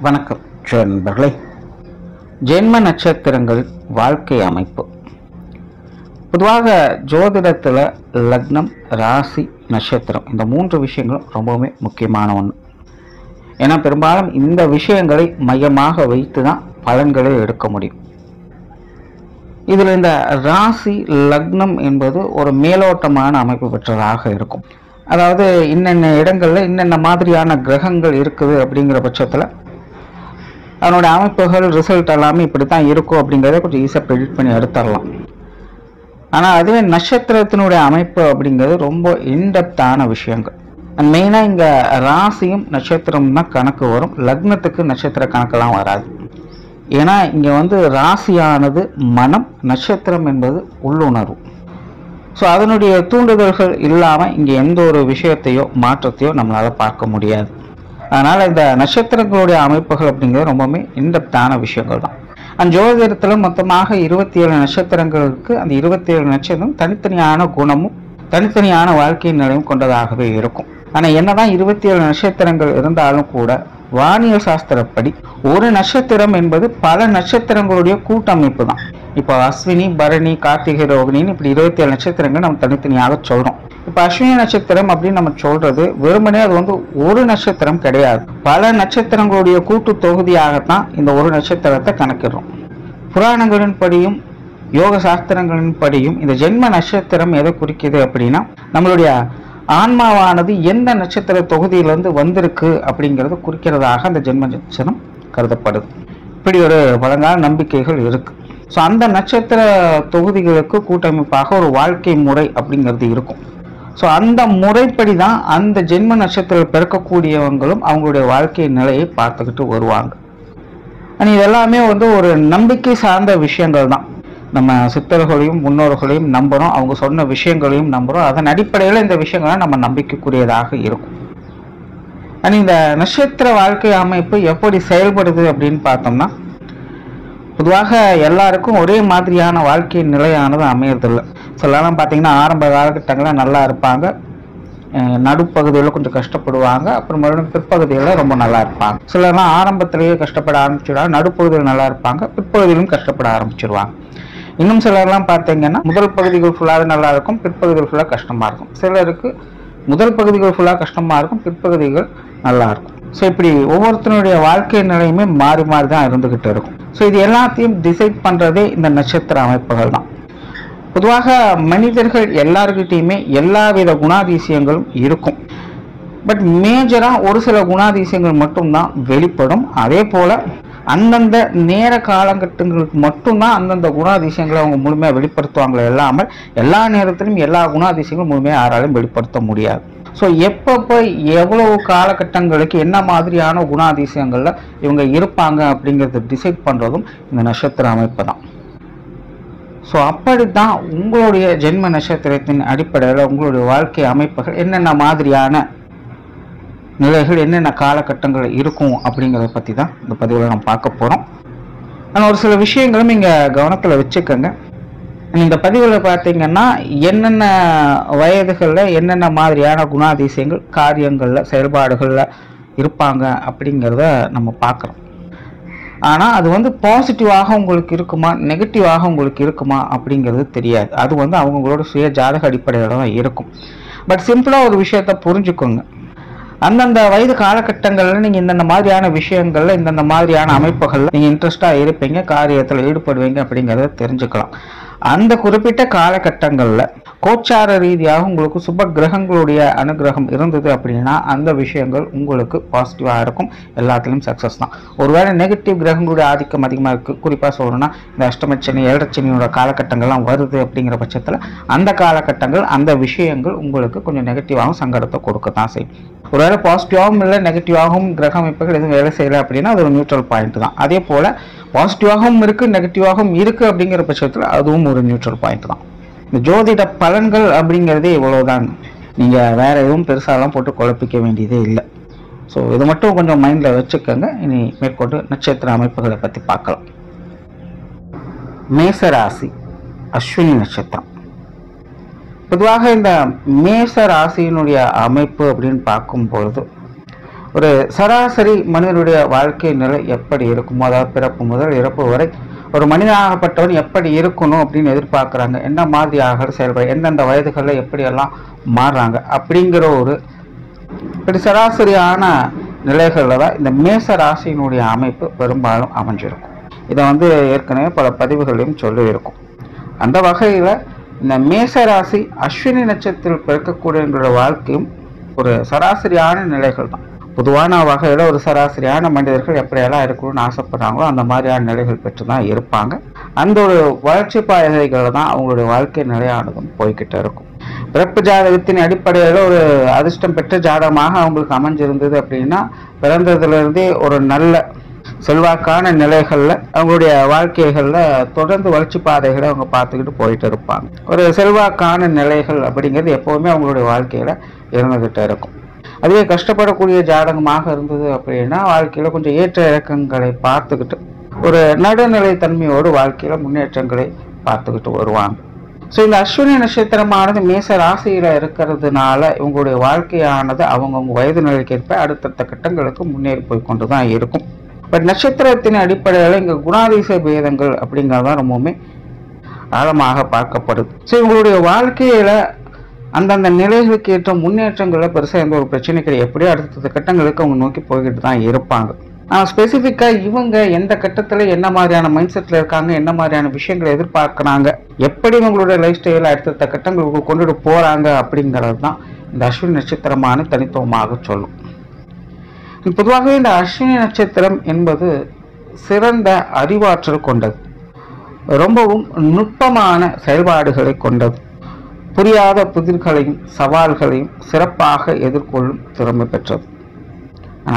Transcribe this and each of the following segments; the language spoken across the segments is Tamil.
வணக்கம் நண்பர்களே. ஜென்ம நட்சத்திரங்கள் வாழ்க்கை அமைப்பு. பொதுவாக ஜோதிடத்தில் லக்னம், ராசி, நட்சத்திரம் இந்த 3 விஷயங்களும் ரொம்பவுமே முக்கியமான ஒன்று. ஏன்னா பெரும்பாலும் இந்த விஷயங்களை மையமாக வைத்து தான் பலன்களை எடுக்க முடியும். இதில் இந்த ராசி, லக்னம் என்பது ஒரு மேலோட்டமான அமைப்பு பெற்றதாக இருக்கும். அதாவது இன்னென்ன இடங்களில் இன்னென்ன மாதிரியான கிரகங்கள் இருக்குது அப்படிங்கிற பட்சத்தில் அதனுடைய அமைப்புகள், ரிசல்ட் எல்லாமே இப்படி தான் இருக்கும் அப்படிங்கிறத கொஞ்சம் ஈஸியாக ப்ரெடிக்ட் பண்ணி எடுத்துடலாம். ஆனால் அதுவே நட்சத்திரத்தினுடைய அமைப்பு அப்படிங்கிறது ரொம்ப இன்டெப்த்தான விஷயங்கள். மெயினாக இங்கே ராசியும் நட்சத்திரம் தான் கணக்கு வரும். லக்னத்துக்கு நட்சத்திர கணக்கெல்லாம் வராது. ஏன்னா இங்கே ராசியானது மனம், நட்சத்திரம் என்பது உள்ளுணர்வு. ஸோ அதனுடைய தூண்டுதல்கள் இல்லாமல் இங்கே எந்த ஒரு விஷயத்தையோ மாற்றத்தையோ நம்மளால் பார்க்க முடியாது. அதனால் இந்த நட்சத்திரங்களுடைய அமைப்புகள் அப்படிங்கிறது ரொம்பவுமே இன்டெப்த்தான விஷயங்கள் தான். அந்த ஜோதிடத்தில் மொத்தமாக 27 நட்சத்திரங்களுக்கு அந்த 27 நட்சத்திரம் தனித்தனியான குணமும் தனித்தனியான வாழ்க்கை நிலையும் கொண்டதாகவே இருக்கும். ஆனால் என்னதான் 27 நட்சத்திரங்கள் இருந்தாலும் கூட வானியல் சாஸ்திரப்படி ஒரு நட்சத்திரம் என்பது பல நட்சத்திரங்களுடைய கூட்டமைப்பு தான். இப்போ அஸ்வினி, பரணி, கார்த்திகை, ரோகிணின்னு இப்படி 27 நட்சத்திரங்கள் நம்ம தனித்தனியாக சொல்கிறோம். இப்போ அஸ்வினி நட்சத்திரம் அப்படின்னு நம்ம சொல்றது வெறுமனே அது ஒரு நட்சத்திரம் கிடையாது. பல நட்சத்திரங்களுடைய கூட்டு தொகுதியாகத்தான் இந்த ஒரு நட்சத்திரத்தை கணக்கிடுறோம். புராணங்களின் படியும் யோக சாஸ்திரங்களின் படியும் இந்த ஜென்ம நட்சத்திரம் எதை குறிக்குது அப்படின்னா நம்மளுடைய ஆன்மாவானது எந்த நட்சத்திர தொகுதியிலிருந்து வந்திருக்கு அப்படிங்கிறது குறிக்கிறதாக அந்த ஜென்ம நட்சத்திரம் கருதப்படுது. இப்படி ஒரு பழங்கால நம்பிக்கைகள் இருக்கு. ஸோ அந்த நட்சத்திர தொகுதிகளுக்கு கூட்டமைப்பாக ஒரு வாழ்க்கை முறை அப்படிங்கிறது இருக்கும். ஸோ அந்த முறைப்படி தான் அந்த ஜென்ம நட்சத்திரம் பிறக்கக்கூடியவங்களும் அவங்களுடைய வாழ்க்கை நிலையை பார்த்துக்கிட்டு வருவாங்க. ஆனால் இதெல்லாமே ஒரு நம்பிக்கை சார்ந்த விஷயங்கள் தான். நம்ம சித்தர்களையும் முன்னோர்களையும் நம்புகிறோம், அவங்க சொன்ன விஷயங்களையும் நம்புகிறோம். அதன் அடிப்படையில் இந்த விஷயங்கள்லாம் நம்ம நம்பிக்கைக்குரியதாக இருக்கும். ஆனால் இந்த நட்சத்திர வாழ்க்கை அமைப்பு எப்படி செயல்படுது அப்படின்னு பார்த்தோம்னா, பொதுவாக எல்லாருக்கும் ஒரே மாதிரியான வாழ்க்கை நிலையானது அமையறதில்லை. சிலலாம் பார்த்தீங்கன்னா ஆரம்ப காலகட்டங்களில் நல்லா இருப்பாங்க, நடுப்பகுதியில் கொஞ்சம் கஷ்டப்படுவாங்க, அப்புறம் மறுபடியும் பிற்பகுதியில் ரொம்ப நல்லா இருப்பாங்க. சிலர்லாம் ஆரம்பத்திலேயே கஷ்டப்பட ஆரம்பிச்சிடுவாங்க, நடுப்பகுதியில் நல்லா இருப்பாங்க, பிற்பகுதியிலும் கஷ்டப்பட ஆரம்பிச்சிடுவாங்க. இன்னும் சிலர்லாம் பார்த்தீங்கன்னா முதல் பகுதிகள் ஃபுல்லாகவே நல்லா இருக்கும், பிற்பகுதிகள் ஃபுல்லாக கஷ்டமாக இருக்கும். சிலருக்கு முதல் பகுதிகள் ஃபுல்லாக கஷ்டமாக இருக்கும், பிற்பகுதிகள் நல்லா இருக்கும். ஸோ இப்படி ஒவ்வொருத்தனுடைய வாழ்க்கை நிலையுமே மாறி மாறி தான் இருந்துக்கிட்டு இருக்கும். ஸோ இது எல்லாத்தையும் டிசைட் பண்ணுறதே இந்த நட்சத்திர அமைப்புகள் தான். பொதுவாக மனிதர்கள் எல்லாருக்கிட்டையுமே எல்லா வித குணாதிசயங்களும் இருக்கும். பட் மேஜராக ஒரு சில குணாதிசயங்கள் மட்டும்தான் வெளிப்படும். அதே போல் அந்தந்த நேர காலகட்டங்களுக்கு மட்டும்தான் அந்தந்த குணாதிசயங்களை அவங்க முழுமையாக வெளிப்படுத்துவாங்களே இல்லாமல் எல்லா நேரத்திலும் எல்லா குணாதிசயங்களும் முழுமையாக யாராலும் வெளிப்படுத்த முடியாது. ஸோ எப்பப்போ எவ்வளவு காலகட்டங்களுக்கு என்ன மாதிரியான குணாதிசயங்களில் இவங்க இருப்பாங்க அப்படிங்கிறத டிசைட் பண்ணுறதும் இந்த நட்சத்திர அமைப்பு தான். ஸோ அப்படித்தான் உங்களுடைய ஜென்ம நட்சத்திரத்தின் அடிப்படையில் உங்களுடைய வாழ்க்கை அமைப்புகள் என்னென்ன மாதிரியான நிலைகள் என்னென்ன காலகட்டங்கள் இருக்கும் அப்படிங்கிறத பற்றி தான் இந்த பதிவில் நம்ம பார்க்க போகிறோம். ஆனால் ஒரு சில விஷயங்களும் இங்கே கவனத்தில் வச்சுக்கோங்க. இந்த பதிவில் பார்த்தீங்கன்னா என்னென்ன வயதுகளில் என்னென்ன மாதிரியான குணாதிசயங்கள் காரியங்களில் செயல்பாடுகளில் இருப்பாங்க அப்படிங்கிறத நம்ம பார்க்குறோம். ஆனால் அது பாசிட்டிவாக உங்களுக்கு இருக்குமா, நெகட்டிவாக உங்களுக்கு இருக்குமா அப்படிங்கிறது தெரியாது. அது அவங்களோட சுய ஜாதக அடிப்படையில் தான் இருக்கும். பட் சிம்பிளாக ஒரு விஷயத்தை புரிஞ்சுக்கோங்க. அந்தந்த வயது காலகட்டங்களில் நீங்கள் இந்தந்த மாதிரியான விஷயங்களில் இந்தந்த மாதிரியான அமைப்புகளில் நீங்கள் இன்ட்ரெஸ்டாக இருப்பீங்க, காரியத்தில் ஈடுபடுவீங்க அப்படிங்கிறத தெரிஞ்சுக்கலாம். அந்த குறிப்பிட்ட காலகட்டங்களில் கோச்சார ரீதியாக உங்களுக்கு சுப கிரகங்களுடைய அனுகிரகம் இருந்தது அப்படின்னா அந்த விஷயங்கள் உங்களுக்கு பாசிட்டிவாக இருக்கும், எல்லாத்துலேயும் சக்ஸஸ் தான். ஒருவேளை நெகட்டிவ் கிரகங்களுடைய ஆதிக்கம் அதிகமாக இருக்குது, குறிப்பாக சொல்லணும்னா இந்த அஷ்டமச்சனி, ஏழரைச்சனியோட காலகட்டங்கள்லாம் வருது அப்படிங்கிற பட்சத்தில் அந்த காலகட்டங்கள் அந்த விஷயங்கள் உங்களுக்கு கொஞ்சம் நெகட்டிவாகவும் சங்கடத்தை கொடுக்கத்தான் செய்யும். ஒருவேளை பாசிட்டிவாகவும் இல்லை நெகட்டிவாகவும் கிரக அமைப்புகள் எதுவும் வேலை செய்யலை அப்படின்னா அது ஒரு நியூட்ரல் பாயிண்ட் தான். அதே போல் பாசிட்டிவாகவும் இருக்குது நெகட்டிவாகவும் இருக்குது அப்படிங்கிற பட்சத்தில் அதுவும் ஒரு நியூட்ரல் பாயிண்ட் தான். இந்த ஜோதிட பலன்கள் அப்படிங்கிறதே இவ்வளோதாங்க. நீங்கள் வேறு எதுவும் பெருசாலாம் போட்டு குழப்பிக்க வேண்டியதே இல்லை. ஸோ இது மட்டும் கொஞ்சம் மைண்டில் வச்சுக்கோங்க. இனி மேற்கொண்டு நட்சத்திர அமைப்புகளை பற்றி பார்க்கலாம். மேசராசி, அஸ்வினி நட்சத்திரம். பொதுவாக இந்த மேச ராசியினுடைய அமைப்பு அப்படின்னு பார்க்கும்பொழுது ஒரு சராசரி மனிதனுடைய வாழ்க்கை நிலை எப்படி இருக்குமோ, அதாவது பிறப்பு முதல் இறப்பு வரை ஒரு மனிதனாகப்பட்டவன் எப்படி இருக்கணும் அப்படின்னு எதிர்பார்க்குறாங்க, என்ன மாதிரியாக செயல்பட, எந்தெந்த வயதுகளில் எப்படியெல்லாம் மாறுறாங்க அப்படிங்கிற ஒரு சராசரியான நிலைகளில் தான் இந்த மேச ராசியினுடைய அமைப்பு பெரும்பாலும் அமைஞ்சிருக்கும். இதை ஏற்கனவே பல பதிவுகளையும் சொல்லியிருக்கும். அந்த வகையில் இந்த மேச ராசி அஸ்வினி நட்சத்திரத்தில் பிறக்கக்கூடிய வாழ்க்கையும் ஒரு சராசரியான நிலைகள் தான். பொதுவான வகையில் ஒரு சராசரியான மனிதர்கள் எப்படியெல்லாம் இருக்கணும்னு ஆசைப்படுறாங்களோ அந்த மாதிரியான நிலைகள் பெற்று தான் இருப்பாங்க. அந்த ஒரு வளர்ச்சி பாதைகளில் தான் அவங்களுடைய வாழ்க்கை நிலையானதும் போய்கிட்டு இருக்கும். பிறப்பு ஜாதகத்தின் அடிப்படையில் ஒரு அதிர்ஷ்டம் பெற்ற ஜாதகமாக அவங்களுக்கு அமைஞ்சிருந்தது அப்படின்னா, பிறந்ததுலேருந்தே ஒரு நல்ல செல்வாக்கான நிலைகளில் அவங்களுடைய வாழ்க்கைகளில் தொடர்ந்து வளர்ச்சி பாதைகளை அவங்க பார்த்துக்கிட்டு போயிட்டு இருப்பாங்க. ஒரு செல்வாக்கான நிலைகள் அப்படிங்கிறது எப்போவுமே அவங்களுடைய வாழ்க்கையில் இருந்துக்கிட்டு இருக்கும். அதுவே கஷ்டப்படக்கூடிய ஜாதகமாக இருந்தது அப்படின்னா வாழ்க்கையில் கொஞ்சம் ஏற்ற இறக்கங்களை பார்த்துக்கிட்டு ஒரு நடுநிலை தன்மையோடு வாழ்க்கையில் முன்னேற்றங்களை பார்த்துக்கிட்டு வருவாங்க. ஸோ இந்த அஸ்வினி நட்சத்திரமானது மேச ராசியில் இருக்கிறதுனால இவங்களுடைய வாழ்க்கையானது அவங்கவுங்க வயது நிலைக்கேற்ப அடுத்தடுத்த கட்டங்களுக்கு முன்னேறி போய் கொண்டு தான் இருக்கும். பட் நட்சத்திரத்தின் அடிப்படையில் இங்கே குணாதிசய பேதங்கள் அப்படிங்கிறதான் ரொம்பவுமே ஆழமாக பார்க்கப்படுது. ஸோ இவங்களுடைய வாழ்க்கையில் அந்தந்த நிலைகளுக்கு ஏற்ற முன்னேற்றங்களை பெருசாக எந்த ஒரு பிரச்சனை கிடையாது. எப்படியோ அடுத்த கட்டங்களுக்கு அவங்க நோக்கி போய்கிட்டு தான் இருப்பாங்க. ஆனால் ஸ்பெசிஃபிக்காக இவங்க எந்த கட்டத்தில் என்ன மாதிரியான மைண்ட் செட்டில் இருக்காங்க, என்ன மாதிரியான விஷயங்களை எதிர்பார்க்குறாங்க, எப்படி இவங்களுடைய லைஃப் ஸ்டைலில் அடுத்த கட்டங்களுக்கு கொண்டுட்டு போகிறாங்க அப்படிங்கிறது தான் இந்த அஸ்வினி நட்சத்திரமான தனித்துவமாக சொல்லும். பொதுவாகவே இந்த அஸ்வினி நட்சத்திரம் என்பது சிறந்த அறிவாற்றல் கொண்டது, ரொம்பவும் நுட்பமான செயல்பாடுகளை கொண்டது, புரியாத புதிர்களையும் சவால்களையும் சிறப்பாக எதிர்கொள்ளும் திறமை பெற்றது.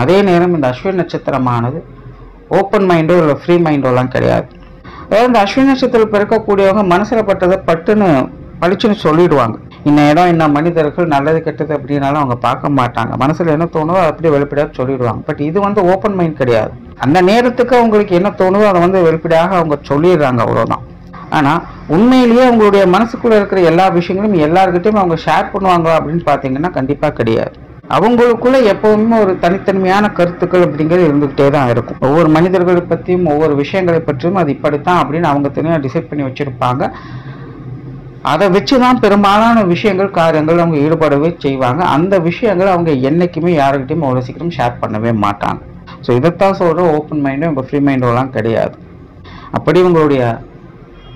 அதே நேரம் இந்த அஸ்வினி நட்சத்திரமானது ஓப்பன் மைண்டோ இல்லை ஃப்ரீ மைண்டோலாம் கிடையாது. அதாவது இந்த அஸ்வினி நட்சத்திரம் பிறக்கக்கூடியவங்க மனசில் பட்டதை பட்டுன்னு பளிச்சுன்னு சொல்லிடுவாங்க. இந்த இடம் இந்த மனிதர்கள் நல்லது கெட்டது அப்படின்னாலும் அவங்க பார்க்க மாட்டாங்க. மனசில் என்ன தோணுதோ அப்படியே வெளிப்படையாக சொல்லிடுவாங்க. பட் இது ஓப்பன் மைண்ட் கிடையாது. அந்த நேரத்துக்கு அவங்களுக்கு என்ன தோணுதோ அதை வெளிப்படையாக அவங்க சொல்லிடுறாங்க, அவ்வளோதான். ஆனால் உண்மையிலேயே அவங்களுடைய மனசுக்குள்ளே இருக்கிற எல்லா விஷயங்களும் எல்லாருக்கிட்டையும் அவங்க ஷேர் பண்ணுவாங்களா அப்படின்னு பார்த்தீங்கன்னா கண்டிப்பாக கிடையாது. அவங்களுக்குள்ள எப்பவுமே ஒரு தனித்தன்மையான கருத்துக்கள் அப்படிங்கிறது இருந்துகிட்டே தான் இருக்கும். ஒவ்வொரு மனிதர்களை பற்றியும் ஒவ்வொரு விஷயங்களை பற்றியும் அது இப்படித்தான் அப்படின்னு அவங்க தனியாக டிசைட் பண்ணி வச்சிருப்பாங்க. அதை வச்சுதான் பெரும்பாலான விஷயங்கள் காரியங்கள் அவங்க ஈடுபடவே செய்வாங்க. அந்த விஷயங்கள் அவங்க என்னைக்குமே யாருக்கிட்டையும் அவ்வளோ சீக்கிரம் ஷேர் பண்ணவே மாட்டாங்க. ஸோ இதைத்தான் சொல்கிற ஓப்பன் மைண்டும் இப்போ ஃப்ரீ மைண்டோலாம் கிடையாது. அப்படி இவங்களுடைய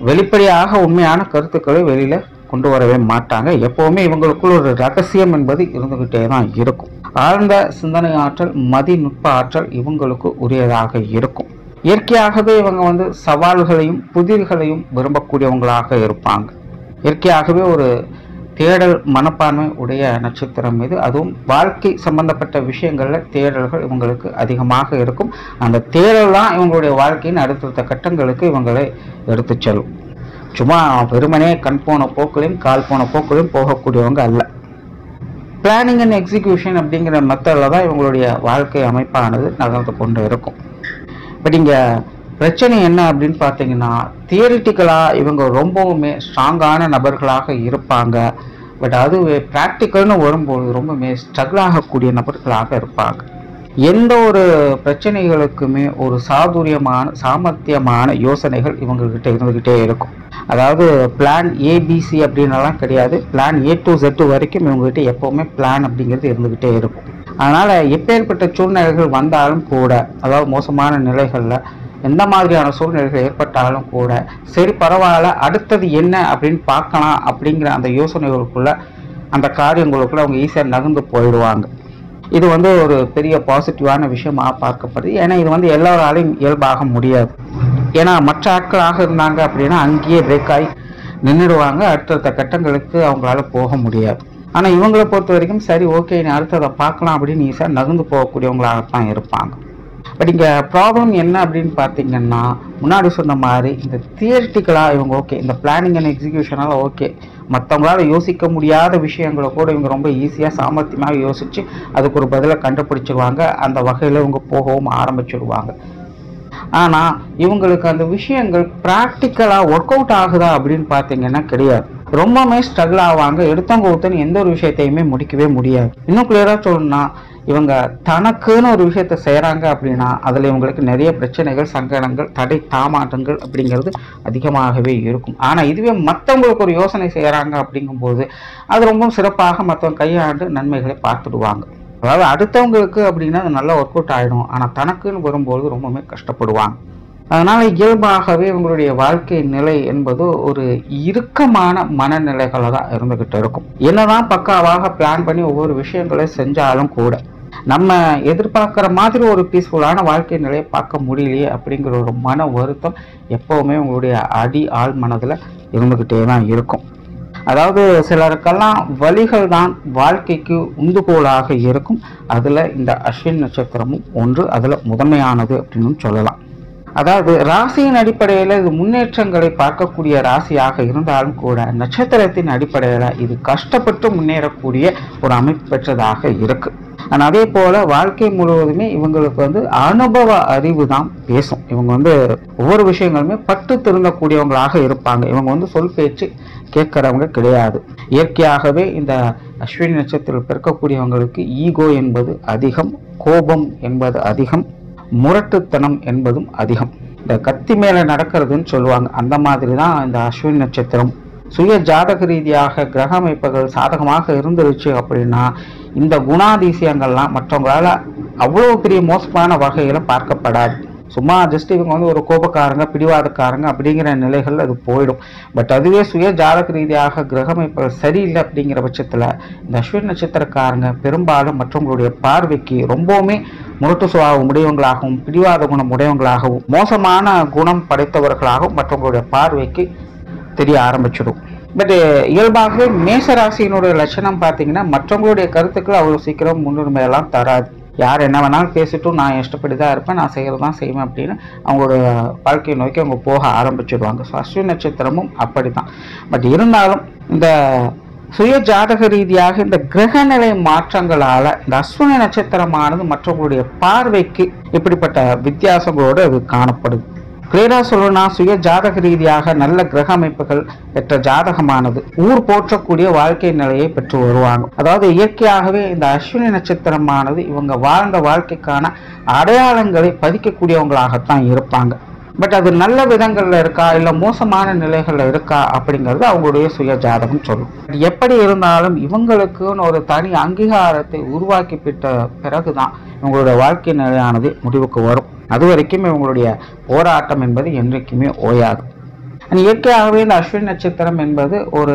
வெளிப்படையாக உண்மையான கருத்துக்களை வெளியில கொண்டு வரவே மாட்டாங்க. எப்பவுமே இவங்களுக்குள் ஒரு ரகசியம் என்பது இருந்துகிட்டே தான் இருக்கும். ஆழ்ந்த சிந்தனை ஆற்றல், மதி நுட்ப ஆற்றல் இவங்களுக்கு உரியதாக இருக்கும். இயற்கையாகவே இவங்க சவால்களையும் புதிர்களையும் விரும்பக்கூடியவங்களாக இருப்பாங்க. இயற்கையாகவே ஒரு தேடல் மனப்பான்மை உடைய நட்சத்திரம் இது. அதுவும் வாழ்க்கை சம்பந்தப்பட்ட விஷயங்கள்ல தேடல்கள் இவங்களுக்கு அதிகமாக இருக்கும். அந்த தேடல் தான் இவங்களுடைய வாழ்க்கையின் அடுத்தடுத்த கட்டங்களுக்கு இவங்களை எடுத்து செல்லும். சும்மா வெறுமனே கண் போன போக்குலையும் கால் போன போக்குலையும் போகக்கூடியவங்க அல்ல. பிளானிங் அண்ட் எக்ஸிக்யூஷன் அப்படிங்கிற மெத்தடில் தான் இவங்களுடைய வாழ்க்கை அமைப்பானது நகர்ந்து கொண்டு இருக்கும். பட் இங்கே பிரச்சனை என்ன அப்படின்னு பார்த்தீங்கன்னா, தியரிட்டிக்கலாக இவங்க ரொம்பவுமே ஸ்ட்ராங்கான நபர்களாக இருப்பாங்க. பட் அதுவே ப்ராக்டிக்கல்னு வரும்போது ரொம்பவுமே ஸ்ட்ரகிள் ஆகக்கூடிய நபர்களாக இருப்பாங்க. எந்த ஒரு பிரச்சனைகளுக்குமே ஒரு சாமர்த்தியமான யோசனைகள் இவங்ககிட்ட இருந்துகிட்டே இருக்கும். அதாவது பிளான் ஏபிசி அப்படின்னலாம் கிடையாது. பிளான் A to Z வரைக்கும் இவங்ககிட்ட எப்போவுமே பிளான் அப்படிங்கிறது இருந்துகிட்டே இருக்கும். அதனால் எப்பேற்பட்ட சூழ்நிலைகள் வந்தாலும் கூட, அதாவது மோசமான நிலைகளில் எந்த மாதிரியான சூழ்நிலைகள் ஏற்பட்டாலும் கூட, சரி பரவாயில்ல அடுத்தது என்ன அப்படின்னு பார்க்கலாம் அப்படிங்கிற அந்த யோசனைகளுக்குள்ள அந்த காரியங்களுக்குள்ள அவங்க ஈஸியாக நகர்ந்து போயிடுவாங்க. இது ஒரு பெரிய பாசிட்டிவான விஷயமாக பார்க்கப்படுது. ஏன்னா இது எல்லாராலையும் இயல்பாக முடியாது. ஏன்னா மற்ற ஆட்களாக இருந்தாங்க அப்படின்னா அங்கேயே பிரேக் ஆகி நின்றுடுவாங்க. அடுத்தடுத்த கட்டங்களுக்கு அவங்களால போக முடியாது. ஆனால் இவங்களை பொறுத்த வரைக்கும் சரி ஓகே நீ அடுத்ததை பார்க்கலாம் அப்படின்னு ஈஸியாக நகர்ந்து போகக்கூடியவங்களாகத்தான் இருப்பாங்க. பட் இங்கே ப்ராப்ளம் என்ன அப்படின்னு பார்த்தீங்கன்னா, முன்னாடி சொன்ன மாதிரி இந்த தியரிட்டிக்கலாக இவங்க ஓகே, இந்த பிளானிங் அண்ட் எக்ஸிக்யூஷனால ஓகே, மற்றவங்களால யோசிக்க முடியாத விஷயங்களை கூட இவங்க ரொம்ப ஈஸியாக சாமர்த்தியமாக யோசித்து அதுக்கு ஒரு பதிலை கண்டுபிடிச்சிருவாங்க. அந்த வகையில் இவங்க போகவும் ஆரம்பிச்சிடுவாங்க. ஆனால் இவங்களுக்கு அந்த விஷயங்கள் ப்ராக்டிக்கலாக ஒர்க் அவுட் ஆகுதா அப்படின்னு பார்த்தீங்கன்னா கிடையாது. ரொம்பவுமே ஸ்ட்ரகிள் ஆவாங்க. எடுத்தவங்க ஒருத்தன் எந்த ஒரு விஷயத்தையுமே முடிக்கவே முடியாது. இன்னும் கிளியரா சொல்லணும்னா, இவங்க தனக்குன்னு ஒரு விஷயத்த செய்கிறாங்க அப்படின்னா அதில் இவங்களுக்கு நிறைய பிரச்சனைகள், சங்கடங்கள், தடை தாமாட்டங்கள் அப்படிங்கிறது அதிகமாகவே இருக்கும். ஆனால் இதுவே மற்றவங்களுக்கு ஒரு யோசனை செய்கிறாங்க அப்படிங்கும்போது அது ரொம்ப சிறப்பாக மற்றவங்க கையாண்டு நன்மைகளை பார்த்துடுவாங்க. அதாவது அடுத்தவங்களுக்கு அப்படின்னா அது நல்லா ஒர்க் அவுட் ஆகிடும். ஆனால் தனக்குன்னு வரும்போது ரொம்பவுமே கஷ்டப்படுவாங்க. அதனால் இயல்பாகவே இவங்களுடைய வாழ்க்கை நிலை என்பது ஒரு இறுக்கமான மனநிலைகளை தான் இருந்துக்கிட்டு இருக்கும். என்னதான் பக்காவாக பிளான் பண்ணி ஒவ்வொரு விஷயங்களை செஞ்சாலும் கூட நம்ம எதிர்பார்க்குற மாதிரி ஒரு பீஸ்ஃபுல்லான வாழ்க்கை நிலையை பார்க்க முடியலையே அப்படிங்கிற ஒரு மன வருத்தம் எப்போவுமே உங்களுடைய ஆழ் மனதில் இருந்துக்கிட்டே தான் இருக்கும். அதாவது சிலருக்கெல்லாம் வழிகள் தான் வாழ்க்கைக்கு உந்துகோலாக இருக்கும். அதில் இந்த அஸ்வின் நட்சத்திரமும் ஒன்று, அதில் முதன்மையானது அப்படின்னு சொல்லலாம். அதாவது ராசியின் அடிப்படையில் இது முன்னேற்றங்களை பார்க்கக்கூடிய ராசியாக இருந்தாலும் கூட நட்சத்திரத்தின் அடிப்படையில் இது கஷ்டப்பட்டு முன்னேறக்கூடிய ஒரு அமைப்பு பெற்றதாக இருக்கு. ஆனால் அதே போல வாழ்க்கை முழுவதுமே இவங்களுக்கு அனுபவ அறிவு தான் பேசும். இவங்க ஒவ்வொரு விஷயங்களுமே பட்டு திருந்தக்கூடியவங்களாக இருப்பாங்க. இவங்க சொல் பேச்சு கேட்கறவங்க கிடையாது. இயற்கையாகவே இந்த அஸ்வினி நட்சத்திரம் பிறக்கக்கூடியவங்களுக்கு ஈகோ என்பது அதிகம், கோபம் என்பது அதிகம், முரட்டுத்தனம் என்பதும் அதிகம். இந்த கத்தி மேலே நடக்கிறதுன்னு சொல்லுவாங்க. அந்த மாதிரி தான் இந்த அஸ்வினி நட்சத்திரம். சுய ஜாதக ரீதியாக கிரக அமைப்புகள் சாதகமாக இருந்துருச்சு அப்படின்னா இந்த குணாதிசயங்கள்லாம் மற்றவங்களால அவ்வளோ பெரிய மோசமான வகையில் பார்க்கப்படாது. சும்மா ஜஸ்ட் இவங்க ஒரு கோபக்காரங்க, பிடிவாதக்காரங்க அப்படிங்கிற நிலைகள் அது போயிடும். பட் அதுவே சுய ஜாதக ரீதியாக கிரகமைப்புகள் சரியில்லை அப்படிங்கிற பட்சத்தில் இந்த அஸ்வினி நட்சத்திரக்காரங்க பெரும்பாலும் மற்றவங்களுடைய பார்வைக்கு ரொம்பவுமே முரட்டு சுபாவம் உடையவங்களாகவும், பிடிவாத குணம் உடையவங்களாகவும், மோசமான குணம் படைத்தவர்களாகவும் மற்றவங்களுடைய பார்வைக்கு தெரிய ஆரம்பிச்சிடும். பட் இயல்பாகவே மேசராசியினுடைய லட்சணம் பார்த்தீங்கன்னா மற்றவங்களுடைய கருத்துக்கள் அவ்வளோ சீக்கிரம் முன்னுரிமையெல்லாம் தராது. யார் என்ன வேணாலும் பேசிட்டும் நான் இஷ்டப்படி தான் இருப்பேன், நான் செய்கிறது தான் செய்வேன் அப்படின்னு அவங்களோட வாழ்க்கையை நோக்கி அவங்க போக ஆரம்பிச்சிடுவாங்க. ஸோ அஸ்வினி நட்சத்திரமும் அப்படி தான். பட் இருந்தாலும் இந்த சுய ஜாதக ரீதியாக இந்த கிரகநிலை மாற்றங்களால் இந்த அஸ்வினி நட்சத்திரமானது மற்றவங்களுடைய பார்வைக்கு இப்படிப்பட்ட வித்தியாசங்களோடு அது காணப்படுது. கிளியராக சொல்லணும்னா சுய ஜாதக ரீதியாக நல்ல கிரக அமைப்புகள் பெற்ற ஜாதகமானது ஊர் போற்றக்கூடிய வாழ்க்கை நிலையை பெற்று வருவாங்க. அதாவது இயற்கையாகவே இந்த அஸ்வினி நட்சத்திரமானது இவங்க வாழ்ந்த வாழ்க்கைக்கான அடையாளங்களை பதிக்கக்கூடியவங்களாகத்தான் இருப்பாங்க. பட் அது நல்ல விதங்கள்ல இருக்கா இல்லை மோசமான நிலைகள்ல இருக்கா அப்படிங்கிறது அவங்களுடைய சுய ஜாதகம் சொல்லும். எப்படி இருந்தாலும் இவங்களுக்குன்னு ஒரு தனி அங்கீகாரத்தை உருவாக்கி பெற்ற பிறகுதான் இவங்களுடைய வாழ்க்கை நிலையானது முடிவுக்கு வரும். அது வரைக்கும் இவங்களுடைய போராட்டம் என்பது என்றைக்குமே ஓயாது. இயற்கையாகவே இந்த அஸ்வினி நட்சத்திரம் என்பது ஒரு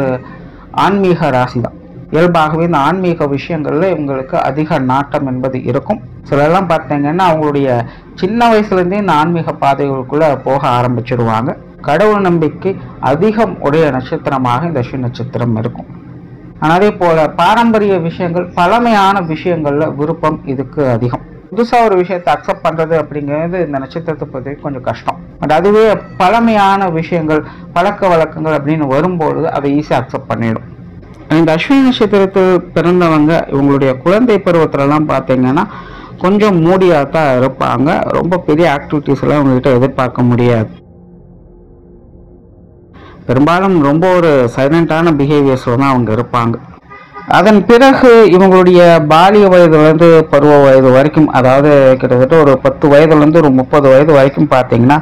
ஆன்மீக ராசி தான். இயல்பாகவே இந்த ஆன்மீக விஷயங்கள்ல இவங்களுக்கு அதிக நாட்டம் என்பது இருக்கும். சிலரெல்லாம் பார்த்தீங்கன்னா அவங்களுடைய சின்ன வயசுலேருந்தே இந்த ஆன்மீக பாதைகளுக்குள்ள போக ஆரம்பிச்சிடுவாங்க. கடவுள் நம்பிக்கை அதிகம் உடைய நட்சத்திரமாக இந்த அஸ்வினி நட்சத்திரம் இருக்கும். ஆனால் அதே போல பாரம்பரிய விஷயங்கள், பழமையான விஷயங்கள்ல விருப்பம் இதுக்கு அதிகம். புதுசாக ஒரு விஷயத்தை அக்செப்ட் பண்ணுறது அப்படிங்கிறது இந்த நட்சத்திரத்தை பொறுத்த கொஞ்சம் கஷ்டம். பட் அதுவே பழமையான விஷயங்கள், பழக்க வழக்கங்கள் அப்படின்னு வரும்பொழுது அதை ஈஸியாக அக்செப்ட் பண்ணிடும். இந்த அஸ்வினி நட்சத்திரத்தில் பிறந்தவங்க இவங்களுடைய குழந்தை பருவத்திலலாம் பார்த்தீங்கன்னா கொஞ்சம் மூடியாக தான் இருப்பாங்க. ரொம்ப பெரிய ஆக்டிவிட்டீஸ் எல்லாம் இவங்ககிட்ட எதிர்பார்க்க முடியாது. பெரும்பாலும் ரொம்ப ஒரு சைலண்டான பிஹேவியர்ஸில் தான் அவங்க இருப்பாங்க. அதன் பிறகு இவங்களுடைய பாலிய வயதுலேருந்து பருவ வயது வரைக்கும், அதாவது கிட்டத்தட்ட ஒரு 10 வயதுலேருந்து ஒரு 30 வயது வரைக்கும் பார்த்தீங்கன்னா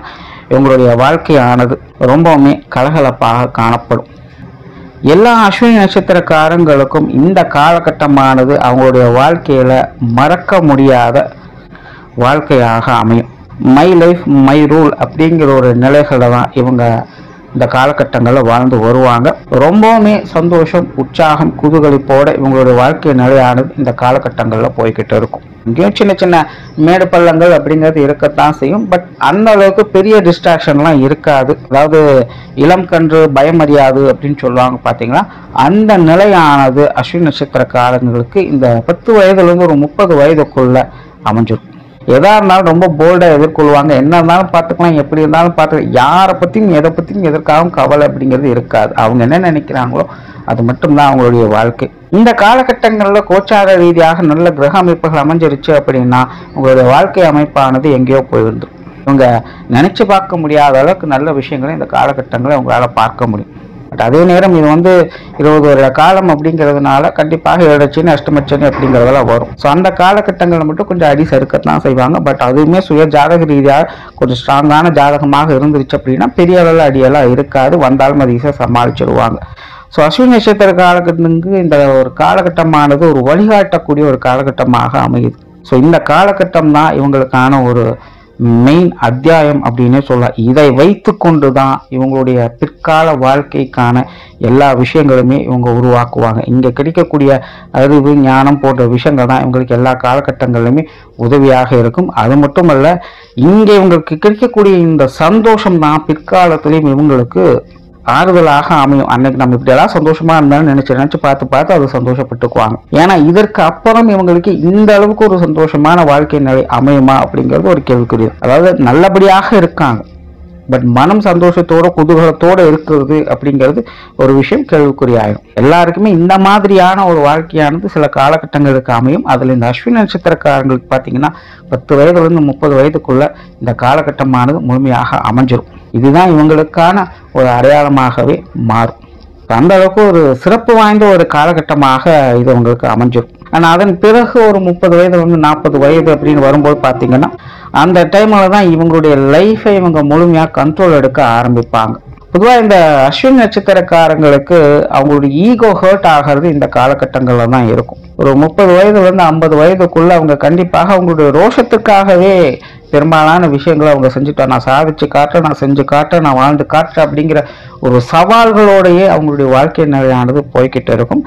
இவங்களுடைய வாழ்க்கையானது ரொம்பவுமே கலகலப்பாக காணப்படும். எல்லா அஸ்வினி நட்சத்திரக்காரங்களுக்கும் இந்த காலகட்டமானது அவங்களுடைய வாழ்க்கையில் மறக்க முடியாத வாழ்க்கையாக அமையும். மை லைஃப் மை ரூல் அப்படிங்கிற ஒரு நிலைகளில் தான் இவங்க இந்த காலகட்டங்களில் வாழ்ந்து வருவாங்க. ரொம்பவுமே சந்தோஷம், உற்சாகம், குதூகலிப்போட இவங்களுடைய வாழ்க்கை நிலையானது இந்த காலகட்டங்களில் போய்கிட்டு இருக்கும். இங்கேயும் சின்ன சின்ன மேடு பள்ளங்கள் அப்படிங்கிறது இருக்கத்தான் செய்யும். பட் அந்த அளவுக்கு பெரிய டிஸ்ட்ராக்ஷன்லாம் இருக்காது. அதாவது இளம் கன்று பயமறியாது அப்படின்னு சொல்லுவாங்க பார்த்தீங்களா, அந்த நிலையானது அஸ்வினி நட்சத்திரக்காரங்களுக்கு இந்த 10 வயதுலேருந்து ஒரு 30 வயதுக்குள்ள அமைஞ்சிருக்கும். எதா இருந்தாலும் ரொம்ப போல்டாக எதிர்கொள்வாங்க. என்ன இருந்தாலும் பார்த்துக்கலாம், எப்படி இருந்தாலும் பார்த்துக்கலாம். யாரை பற்றியும் எதை பற்றியும் எதற்காகவும் கவலை அப்படிங்கிறது இருக்காது. அவங்க என்ன நினைக்கிறாங்களோ அது மட்டும்தான் அவங்களுடைய வாழ்க்கை. இந்த காலகட்டங்களில் கோச்சார ரீதியாக நல்ல கிரக அமைப்புகள் அமைஞ்சிருச்சு அப்படின்னா உங்களுடைய வாழ்க்கை அமைப்பானது எங்கேயோ போயிருந்துடும். இவங்க நினச்சி பார்க்க முடியாத அளவுக்கு நல்ல விஷயங்களை இந்த காலகட்டங்களை உங்களால் பார்க்க முடியும். பட் அதே நேரம் இது வந்து 20 வருட காலம் அப்படிங்கிறதுனால கண்டிப்பாக ஏழச்சனி அஷ்டமச்சனி அப்படிங்கிறதெல்லாம் வரும். ஸோ அந்த காலகட்டங்களில் மட்டும் கொஞ்சம் அடி சறுக்கத்தான் செய்வாங்க. பட் அதுவுமே சுய ஜாதக ரீதியாக கொஞ்சம் ஸ்ட்ராங்கான ஜாதகமாக இருந்துருச்சு அப்படின்னா பெரிய அளவில் அடியெல்லாம் இருக்காது, வந்தாலும் அது ஈஸியாக சமாளிச்சிடுவாங்க. ஸோ அஸ்வினி நட்சத்திர காலகட்டத்துக்கு இந்த ஒரு காலகட்டமானது ஒரு வழிகாட்டக்கூடிய ஒரு காலகட்டமாக அமையுது. ஸோ இந்த காலகட்டம் தான் இவங்களுக்கான ஒரு மெயின் அத்தியாயம் அப்படின்னே சொல்லலாம். இதை வைத்து கொண்டு தான் இவங்களுடைய பிற்கால வாழ்க்கைக்கான எல்லா விஷயங்களுமே இவங்க உருவாக்குவாங்க. இங்கே கிடைக்கக்கூடிய அறிவு ஞானம் போன்ற விஷயங்கள் தான் இவங்களுக்கு எல்லா காலகட்டங்களிலுமே உதவியாக இருக்கும். அது மட்டுமல்ல, இங்கே இவங்களுக்கு கிடைக்கக்கூடிய இந்த சந்தோஷம் தான் பிற்காலத்திலையும் இவங்களுக்கு ஆறுதலாக அமையும். அன்னைக்கு நம்ம இப்படியெல்லாம் சந்தோஷமா இருந்தாலும் நினைச்சு பார்த்து அது சந்தோஷப்பட்டுக்குவாங்க. ஏன்னா இதற்கு அப்புறம் இவங்களுக்கு இந்த அளவுக்கு ஒரு சந்தோஷமான வாழ்க்கை நிலை அமையுமா அப்படிங்கிறது ஒரு கேள்விக்குரியது. அதாவது நல்லபடியாக இருக்காங்க, பட் மனம் சந்தோஷத்தோட குதூகலத்தோட இருக்கிறது அப்படிங்கிறது ஒரு விஷயம் கேள்விக்குறியாயிடும். எல்லாருக்குமே இந்த மாதிரியான ஒரு வாழ்க்கையானது சில காலகட்டங்களுக்கு அமையும். அதுல இந்த அஸ்வினி நட்சத்திரக்காரங்களுக்கு பார்த்தீங்கன்னா 10 வயதுலேருந்து 30 வயதுக்குள்ள இந்த காலகட்டமானது முழுமையாக அமைஞ்சிடும். இதுதான் இவங்களுக்கான ஒரு அடையாளமாகவே மாறும். அந்த அளவுக்கு ஒரு சிறப்பு வாய்ந்த ஒரு காலகட்டமாக இது உங்களுக்கு அமைஞ்சிடும். ஆனால் அதன் பிறகு ஒரு 30 வயதுலேருந்து 40 வயது அப்படின்னு வரும்போது பார்த்தீங்கன்னா அந்த டைமில் தான் இவங்களுடைய லைஃபை இவங்க முழுமையாக கண்ட்ரோல் எடுக்க ஆரம்பிப்பாங்க. பொதுவாக இந்த அஸ்வினி நட்சத்திரக்காரங்களுக்கு அவங்களுடைய ஈகோ ஹர்ட் ஆகிறது இந்த காலகட்டங்களில் தான் இருக்கும். ஒரு 30 வயதுலேருந்து 50 வயதுக்குள்ள அவங்க கண்டிப்பாக அவங்களுடைய ரோஷத்துக்காகவே பெரும்பாலான விஷயங்களை அவங்க செஞ்சுட்டா, நான் சாதிச்சு காட்டுறேன், நான் செஞ்சு காட்டுறேன், நான் வாழ்ந்து காட்டுறேன் அப்படிங்கிற ஒரு சவால்களோடையே அவங்களுடைய வாழ்க்கை நிலையானது போய்கிட்டு இருக்கும்.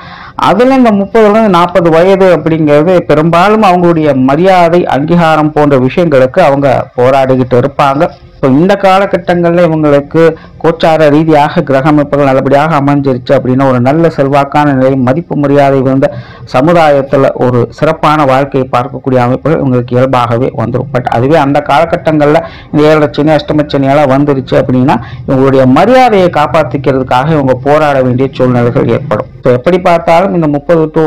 அதுல இந்த 30லேருந்து 40 வயது அப்படிங்கிறது பெரும்பாலும் அவங்களுடைய மரியாதை அங்கீகாரம் போன்ற விஷயங்களுக்கு அவங்க போராடிக்கிட்டு இருப்பாங்க. ஸோ இந்த காலகட்டங்களில் இவங்களுக்கு கோச்சார ரீதியாக கிரக அமைப்புகள் நல்லபடியாக அமைஞ்சிருச்சு அப்படின்னா ஒரு நல்ல செல்வாக்கான நிலை, மதிப்பு மரியாதை இருந்த சமுதாயத்தில் ஒரு சிறப்பான வாழ்க்கையை பார்க்கக்கூடிய அமைப்புகள் இவங்களுக்கு இயல்பாகவே வந்துடும். பட் அதுவே அந்த காலகட்டங்களில் இந்த 7 சனி அஷ்டமச்சனியெல்லாம் வந்துருச்சு அப்படின்னா இவங்களுடைய மரியாதையை காப்பாற்றிக்கிறதுக்காக இவங்க போராட வேண்டிய சூழ்நிலைகள் ஏற்படும். ஸோ எப்படி பார்த்தாலும் இந்த 30 to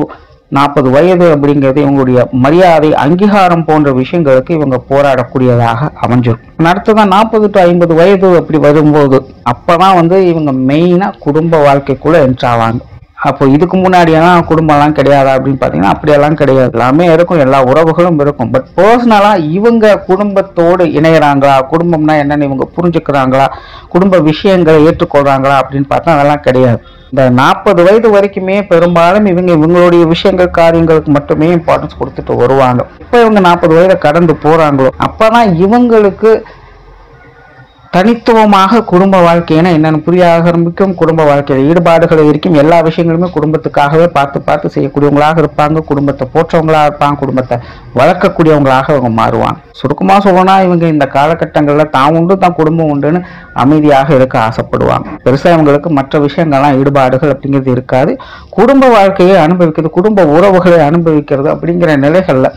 40 வயது அப்படிங்கிறது இவங்களுடைய மரியாதை அங்கீகாரம் போன்ற விஷயங்களுக்கு இவங்க போராடக்கூடியதாக அமைஞ்சிடும். அடுத்ததான் 40 to 50 வயது அப்படி வரும்போது அப்பதான் வந்து இவங்க மெயினா குடும்ப வாழ்க்கைக்குள்ள என்ட்ராவாங்க. அப்போ இதுக்கு முன்னாடியெல்லாம் குடும்பம்லாம் கிடையாதா அப்படின்னு பார்த்தீங்கன்னா அப்படியெல்லாம் கிடையாது. எல்லாமே இருக்கும், எல்லா உறவுகளும் இருக்கும். பட் பர்சனலா இவங்க குடும்பத்தோடு இணையறாங்களா, குடும்பம்னா என்னன்னு இவங்க புரிஞ்சுக்கிறாங்களா, குடும்ப விஷயங்களை ஏற்றுக்கொள்றாங்களா அப்படின்னு பார்த்தா அதெல்லாம் கிடையாது. இந்த 40 வயது வரைக்குமே பெரும்பாலும் இவங்களுடைய விஷயங்கள் காரியங்களுக்கு மட்டுமே இம்பார்ட்டன்ஸ் கொடுத்துட்டு வருவாங்க. இப்போ இவங்க 40 வயதை கடந்து போறாங்களோ அப்பதான் இவங்களுக்கு தனித்துவமாக குடும்ப வாழ்க்கைன்னா என்னென்னு புரிய ஆரம்பிக்கும். குடும்ப வாழ்க்கையில் ஈடுபாடுகள் இருக்கும். எல்லா விஷயங்களுமே குடும்பத்துக்காகவே பார்த்து செய்யக்கூடியவங்களாக இருப்பாங்க. குடும்பத்தை போற்றவங்களாக இருப்பாங்க. குடும்பத்தை வளர்க்கக்கூடியவங்களாக அவங்க மாறுவாங்க. சுருக்கமாக சொல்லணும்னா இவங்க இந்த காலகட்டங்களில் தான் உண்டு தான் குடும்பம் உண்டுன்னு அமைதியாக இருக்க ஆசைப்படுவாங்க. பெருசாக இவங்களுக்கு மற்ற விஷயங்கள்லாம் ஈடுபாடுகள் அப்படிங்கிறது இருக்காது. குடும்ப வாழ்க்கையை அனுபவிக்கிறது, குடும்ப உறவுகளை அனுபவிக்கிறது அப்படிங்கிற நிலைகளில்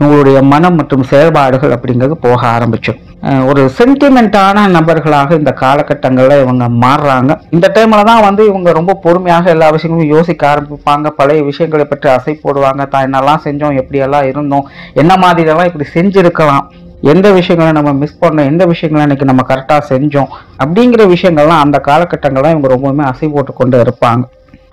உங்களுடைய மனம் மற்றும் செயல்பாடுகள் அப்படிங்கிறது போக ஆரம்பிச்சிடும். ஒரு சென்டிமெண்டான நபர்களாக இந்த காலகட்டங்களில் இவங்க மாறுறாங்க. இந்த டைம்ல தான் வந்து இவங்க ரொம்ப பொறுமையாக எல்லா விஷயங்களும் யோசிக்க ஆரம்பிப்பாங்க. பழைய விஷயங்களை பற்றி அசை போடுவாங்க. தான் என்னெல்லாம் செஞ்சோம், எப்படியெல்லாம் இருந்தோம், என்ன மாதிரியெல்லாம் இப்படி செஞ்சிருக்கலாம், எந்த விஷயங்களை நம்ம மிஸ் பண்ணோம், எந்த விஷயங்களை இன்னைக்கு நம்ம கரெக்டாக செஞ்சோம் அப்படிங்கிற விஷயங்கள்லாம் அந்த காலகட்டங்கள்லாம் இவங்க ரொம்பவுமே அசை போட்டு கொண்டு இருப்பாங்க.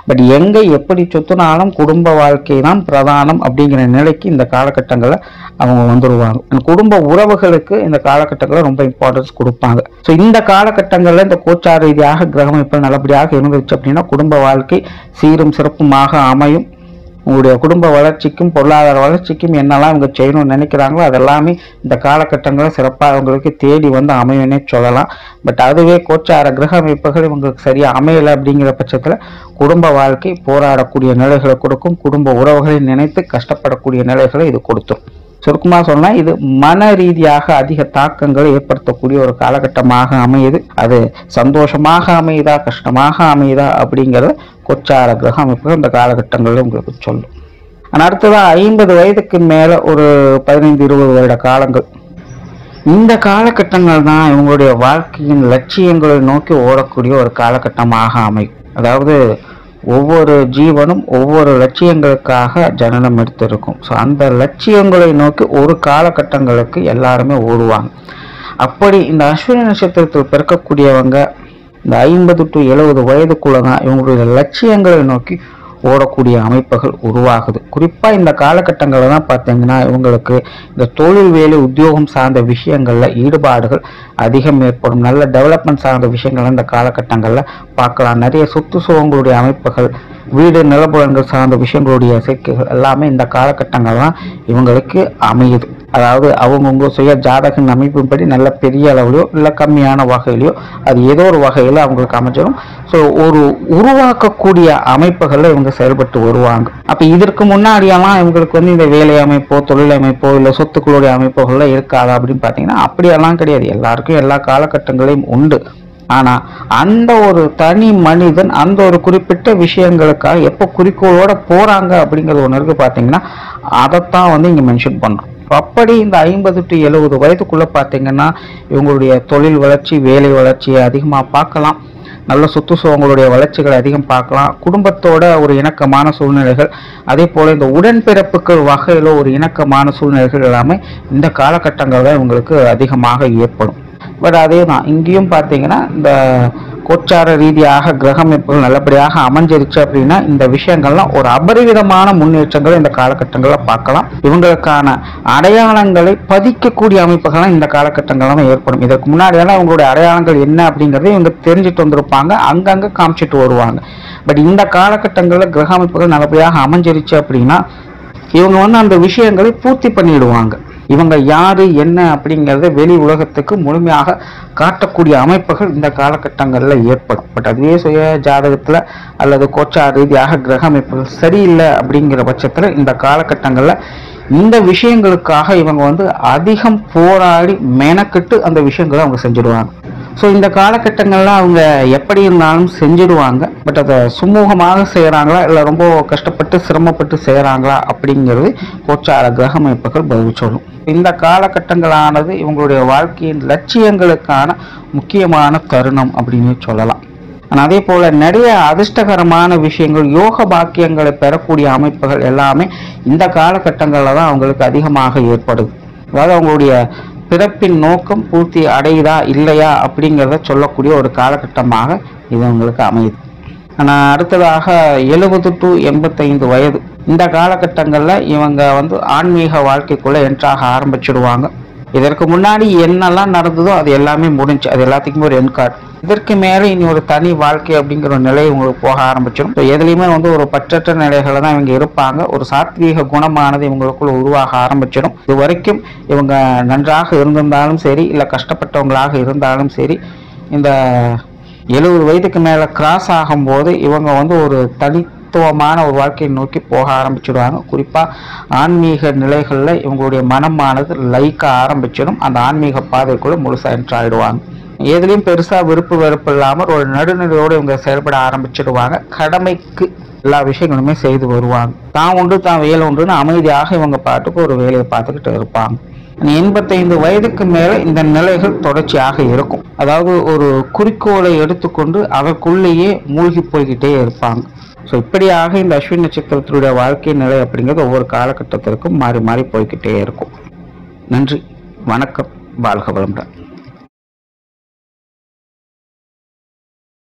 பட் எங்கே எப்படி சுத்தினாலும் குடும்ப வாழ்க்கை தான் பிரதானம் அப்படிங்கிற நிலைக்கு இந்த காலகட்டங்களில் அவங்க வந்துடுவாங்க. குடும்ப உறவுகளுக்கு இந்த காலகட்டங்களில் ரொம்ப இம்பார்ட்டன்ஸ் கொடுப்பாங்க. ஸோ இந்த காலகட்டங்களில் இந்த கோச்சார ரீதியாக கிரகமைப்புகள் நல்லபடியாக இருந்துச்சு அப்படின்னா குடும்ப வாழ்க்கை சீரும் சிறப்புமாக அமையும். உங்களுடைய குடும்ப வளர்ச்சிக்கும் பொருளாதார வளர்ச்சிக்கும் என்னெல்லாம் இவங்க செய்யணும்னு நினைக்கிறாங்களோ அதெல்லாமே இந்த காலகட்டங்களில் சிறப்பாக அவங்களுக்கு தேடி வந்து அமையும்னே சொல்லலாம். பட் அதுவே கோச்சார கிரக அமைப்புகள் இவங்களுக்கு சரியாக அமையலை அப்படிங்கிற பட்சத்தில் குடும்ப வாழ்க்கை போராடக்கூடிய நிலைகளை கொடுக்கும். குடும்ப உறவுகளை நினைத்து கஷ்டப்படக்கூடிய நிலைகளை இது கொடுத்துரும். சுருக்கமாக சொன்னால் இது மன ரீதியாக அதிக தாக்கங்களை ஏற்படுத்தக்கூடிய ஒரு காலகட்டமாக அமையுது. அது சந்தோஷமாக அமையுதா கஷ்டமாக அமையுதா அப்படிங்கிறத கோச்சார கிரக அமைப்புகள் இந்த காலகட்டங்களில் உங்களுக்கு சொல்லும். ஆனால் அடுத்ததாக 50 வயதுக்கு மேலே ஒரு 15-20 வருட காலங்கள், இந்த காலகட்டங்கள் தான் இவங்களுடைய வாழ்க்கையின் லட்சியங்களை நோக்கி ஓடக்கூடிய ஒரு காலகட்டமாக அமையும். அதாவது ஒவ்வொரு ஜீவனும் ஒவ்வொரு லட்சியங்களுக்காக ஜனனம் எடுத்திருக்கும். ஸோ அந்த லட்சியங்களை நோக்கி ஒரு காலகட்டங்களுக்கு எல்லாருமே ஓடுவாங்க. அப்படி இந்த அஸ்வினி நட்சத்திரத்தில் பிறக்கக்கூடியவங்க இந்த 50 to 70 வயதுக்குள்ள தான் இவங்களுடைய லட்சியங்களை நோக்கி ஓடக்கூடிய அமைப்புகள் உருவாகுது. குறிப்பாக இந்த காலகட்டங்களில் தான் பார்த்தீங்கன்னா இவங்களுக்கு இந்த தொழில் வேலை உத்தியோகம் சார்ந்த விஷயங்களில் ஈடுபாடுகள் அதிகம் ஏற்படும். நல்ல டெவலப்மெண்ட் சார்ந்த விஷயங்கள் இந்த காலகட்டங்களில் பார்க்கலாம். நிறைய சொத்து சுகங்களுடைய அமைப்புகள், வீடு நிலப்புலன்கள் சார்ந்த விஷயங்களுடைய சேர்க்கைகள் எல்லாமே இந்த காலகட்டங்கள் தான் இவங்களுக்கு அமையுது. அதாவது அவங்கவுங்க சுய ஜாதக அமைப்பின்படி நல்ல பெரிய அளவுலையோ இல்லை கம்மியான வகையிலையோ அது ஏதோ ஒரு வகையில் அவங்களுக்கு அமைஞ்சிடும். ஸோ ஒரு உருவாக்கக்கூடிய அமைப்புகளில் இவங்க செயல்பட்டு வருவாங்க. அப்போ இதற்கு முன்னாடியெல்லாம் இவங்களுக்கு இந்த வேலை அமைப்போ தொழில் அமைப்போ இல்லை சொத்துக்களுடைய அமைப்புகள்லாம் இருக்காதா அப்படின்னு பார்த்தீங்கன்னா அப்படியெல்லாம் கிடையாது. எல்லாருக்கும் எல்லா காலகட்டங்களையும் உண்டு. ஆனால் அந்த ஒரு தனி மனிதன் அந்த ஒரு குறிப்பிட்ட விஷயங்களுக்காக எப்போ குறிக்கோளோட போகிறாங்க அப்படிங்கிறது ஒன்று இருக்குது பார்த்தீங்கன்னா அதைத்தான் இங்கே மென்ஷன் பண்ணுறோம். அப்படி இந்த 50 to 70 வயதுக்குள்ளே பார்த்தீங்கன்னா இவங்களுடைய தொழில் வளர்ச்சி வேலை வளர்ச்சியை அதிகமாக பார்க்கலாம். நல்ல சொத்து சுகங்களுடைய வளர்ச்சிகளை அதிகம் பார்க்கலாம். குடும்பத்தோட ஒரு இணக்கமான சூழ்நிலைகள், அதே போல் இந்த உடன்பிறப்புகள் வகையில் ஒரு இணக்கமான சூழ்நிலைகள் எல்லாமே இந்த காலகட்டங்களில் இவங்களுக்கு அதிகமாக ஏற்படும். பட் அதே தான் இங்கேயும் பார்த்தீங்கன்னா இந்த கோச்சார ரீதியாக கிரக அமைப்புகள் நல்லபடியாக அமைஞ்சிருச்சு அப்படின்னா இந்த விஷயங்கள்லாம் ஒரு அபரிவிதமான முன்னேற்றங்களை இந்த காலகட்டங்களில் பார்க்கலாம். இவங்களுக்கான அடையாளங்களை பதிக்கக்கூடிய அமைப்புகள்லாம் இந்த காலகட்டங்கள்லாம் தான் ஏற்படும். இதற்கு முன்னாடியெல்லாம் இவங்களுடைய அடையாளங்கள் என்ன அப்படிங்கிறத இவங்க தெரிஞ்சுட்டு வந்திருப்பாங்க, அங்கங்கே காமிச்சிட்டு வருவாங்க. பட் இந்த காலகட்டங்களில் கிரக அமைப்புகள் நல்லபடியாக அமைஞ்சிருச்சு அப்படின்னா இவங்க அந்த விஷயங்களை பூர்த்தி பண்ணிடுவாங்க. இவங்க யாரு என்ன அப்படிங்கிறத வெளி உலகத்துக்கு முழுமையாக காட்டக்கூடிய அமைப்புகள் இந்த காலகட்டங்களில் ஏற்படும். பட் அதுவே சுய ஜாதகத்தில் அல்லது கோச்சார ரீதியாக கிரக அமைப்புகள் சரியில்லை அப்படிங்கிற பட்சத்தில் இந்த காலகட்டங்களில் இந்த விஷயங்களுக்காக இவங்க அதிகம் போராடி மெனக்கிட்டு அந்த விஷயங்களை அவங்க செஞ்சிடுவாங்க. ஸோ இந்த காலகட்டங்களில் அவங்க எப்படி இருந்தாலும் செஞ்சிடுவாங்க. பட் அதை சுமூகமாக செய்கிறாங்களா இல்லை ரொம்ப கஷ்டப்பட்டு சிரமப்பட்டு செய்கிறாங்களா அப்படிங்கிறது கோச்சார கிரக அமைப்புகள் பதில் சொல்லும். இந்த காலகட்டங்களானது இவங்களுடைய வாழ்க்கையின் லட்சியங்களுக்கான முக்கியமான தருணம் அப்படின்னு சொல்லலாம். ஆனால் அதே போல் நிறைய அதிர்ஷ்டகரமான விஷயங்கள் யோக பாக்கியங்களை பெறக்கூடிய அமைப்புகள் எல்லாமே இந்த காலகட்டங்களில் தான் அவங்களுக்கு அதிகமாக ஏற்படுது. அதாவது அவங்களுடைய பிறப்பின் நோக்கம் பூர்த்தி அடையுதா இல்லையா அப்படிங்கிறத சொல்லக்கூடிய ஒரு காலகட்டமாக இது அவங்களுக்கு அமையுது. ஆனால் அடுத்ததாக 70 to 85 வயது இந்த காலகட்டங்களில் இவங்க ஆன்மீக வாழ்க்கைக்குள்ளே என்ட்ராக ஆரம்பிச்சிடுவாங்க. இதற்கு முன்னாடி என்னெல்லாம் நடந்ததோ அது எல்லாமே முடிஞ்சு, அது எல்லாத்துக்குமே ஒரு என்கார்டு. இதற்கு மேலே இனி ஒரு தனி வாழ்க்கை அப்படிங்கிற ஒரு நிலை இவங்களுக்கு போக ஆரம்பிச்சிடும். எதுலையுமே ஒரு பற்றற்ற நிலைகளை தான் இவங்க இருப்பாங்க. ஒரு சாத்வீக குணமானது இவங்களுக்குள்ள உருவாக ஆரம்பிச்சிடும். இது வரைக்கும் இவங்க நன்றாக இருந்திருந்தாலும் சரி இல்லை கஷ்டப்பட்டவங்களாக இருந்தாலும் சரி இந்த 70 வயதுக்கு மேலே கிராஸ் ஆகும்போது இவங்க ஒரு தனித்துவமான ஒரு வாழ்க்கையை நோக்கி போக ஆரம்பிச்சிடுவாங்க. குறிப்பாக ஆன்மீக நிலைகளில் இவங்களுடைய மனமானது லைக்க ஆரம்பிச்சிடும். அந்த ஆன்மீக பாதைக்குள்ளே முழுசாக என்ட்ராயிடுவாங்க. எதுலையும் பெருசாக விருப்பு வெறுப்பு இல்லாமல் ஒரு நடுநிலையோடு இவங்க செயல்பட ஆரம்பிச்சிடுவாங்க. கடமைக்கு எல்லா விஷயங்களுமே செய்து வருவாங்க. தான் உண்டு தான் வேலை உண்டுன்னு அமைதியாக இவங்க பாட்டுக்கு ஒரு வேலையை பார்த்துக்கிட்டு இருப்பாங்க. 85 வயதுக்கு மேலே இந்த நிலைகள் தொடர்ச்சியாக இருக்கும். அதாவது ஒரு குறிக்கோளை எடுத்துக்கொண்டு அதற்குள்ளேயே மூழ்கி போய்கிட்டே இருப்பாங்க. ஸோ இப்படியாக இந்த அஸ்வினி நட்சத்திரத்தினுடைய வாழ்க்கை நிலை அப்படிங்கிறது ஒவ்வொரு காலகட்டத்திற்கும் மாறி மாறி போய்கிட்டே இருக்கும். நன்றி, வணக்கம், வாழ்க வளமுடன்.